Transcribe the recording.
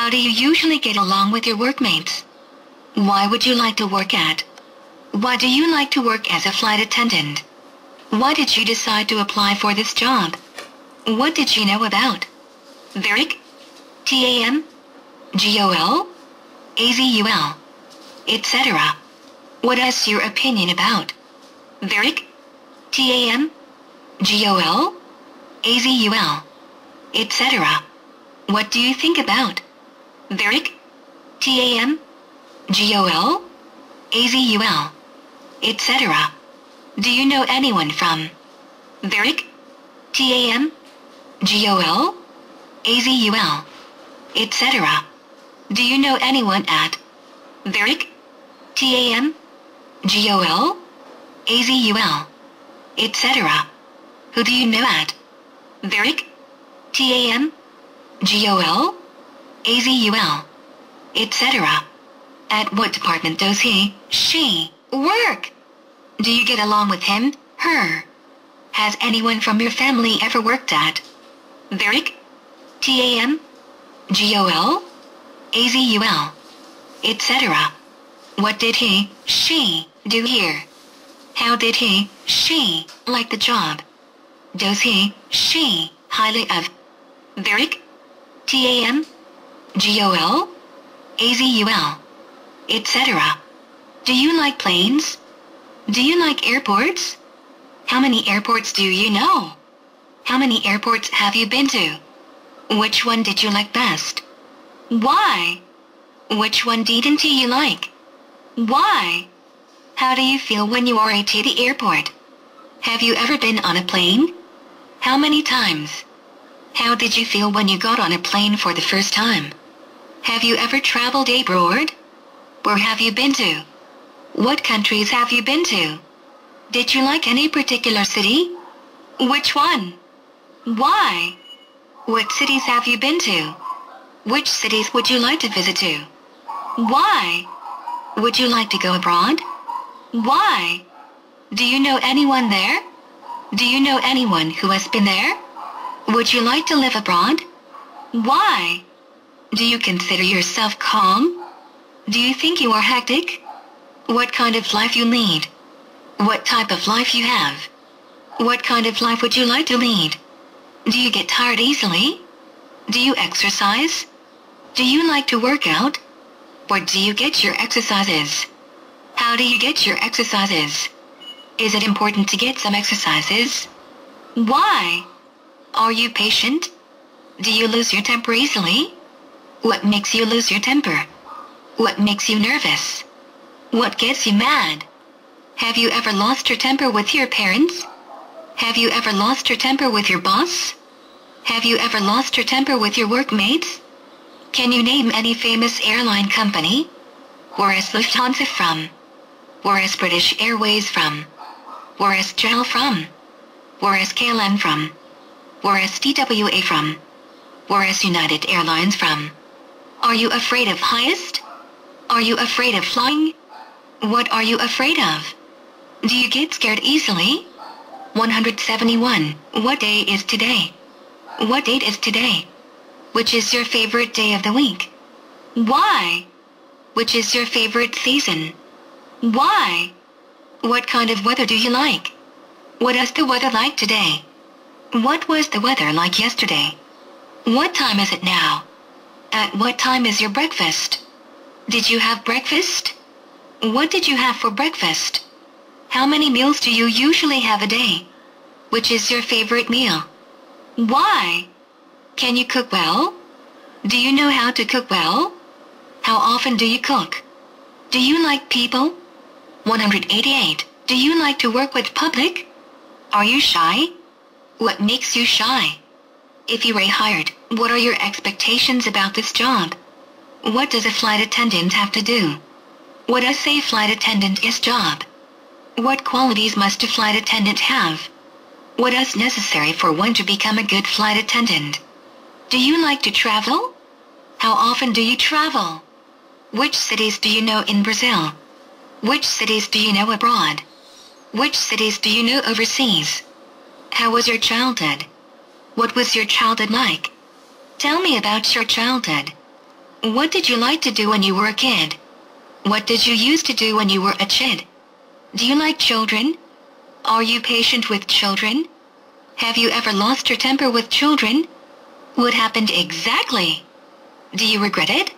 How do you usually get along with your workmates? Why would you like to work at? Why do you like to work as a flight attendant? Why did you decide to apply for this job? What did you know about? Very. TAM? GOL? AZUL? Etc. What is your opinion about? Very. TAM? GOL? AZUL? Etc. What do you think about? Very. TAM? GOL? AZUL? Etc. Do you know anyone from? Very. TAM? GOL? AZUL? Etc. Do you know anyone at? Very. TAM? GOL? AZUL? Etc. Who do you know at? Very. TAM? GOL? AZUL? Etc. At what department does he, she, work? Do you get along with him, her? Has anyone from your family ever worked at? Very. TAM? GOL? AZUL? Etc. What did he, she, do here? How did he, she, like the job? Does he, she, highly of? Very. TAM? GOL? AZUL? Etc. Do you like planes? Do you like airports? How many airports do you know? How many airports have you been to? Which one did you like best? Why? Which one didn't you like? Why? How do you feel when you are at the airport? Have you ever been on a plane? How many times? How did you feel when you got on a plane for the first time? Have you ever traveled abroad? Where have you been to? What countries have you been to? Did you like any particular city? Which one? Why? What cities have you been to? Which cities would you like to visit to? Why? Would you like to go abroad? Why? Do you know anyone there? Do you know anyone who has been there? Would you like to live abroad? Why? Do you consider yourself calm? Do you think you are hectic? What kind of life you lead? What type of life you have? What kind of life would you like to lead? Do you get tired easily? Do you exercise? Do you like to work out? Where do you get your exercises? How do you get your exercises? Is it important to get some exercises? Why? Are you patient? Do you lose your temper easily? What makes you lose your temper? What makes you nervous? What gets you mad? Have you ever lost your temper with your parents? Have you ever lost your temper with your boss? Have you ever lost your temper with your workmates? Can you name any famous airline company? Where is Lufthansa from? Where is British Airways from? Where is JAL from? Where is KLM from? Where is TWA from? Where is United Airlines from? Are you afraid of heights? Are you afraid of flying? What are you afraid of? Do you get scared easily? 171. What day is today? What date is today? Which is your favorite day of the week? Why? Which is your favorite season? Why? What kind of weather do you like? What is the weather like today? What was the weather like yesterday? What time is it now? At what time is your breakfast? Did you have breakfast? What did you have for breakfast? How many meals do you usually have a day? Which is your favorite meal? Why? Can you cook well? Do you know how to cook well? How often do you cook? Do you like people? 188. Do you like to work with public? Are you shy? What makes you shy? If you were hired, what are your expectations about this job? What does a flight attendant have to do? What does a flight attendant's job? What qualities must a flight attendant have? What is necessary for one to become a good flight attendant? Do you like to travel? How often do you travel? Which cities do you know in Brazil? Which cities do you know abroad? Which cities do you know overseas? How was your childhood? What was your childhood like? Tell me about your childhood. What did you like to do when you were a kid? What did you used to do when you were a kid? Do you like children? Are you patient with children? Have you ever lost your temper with children? What happened exactly? Do you regret it?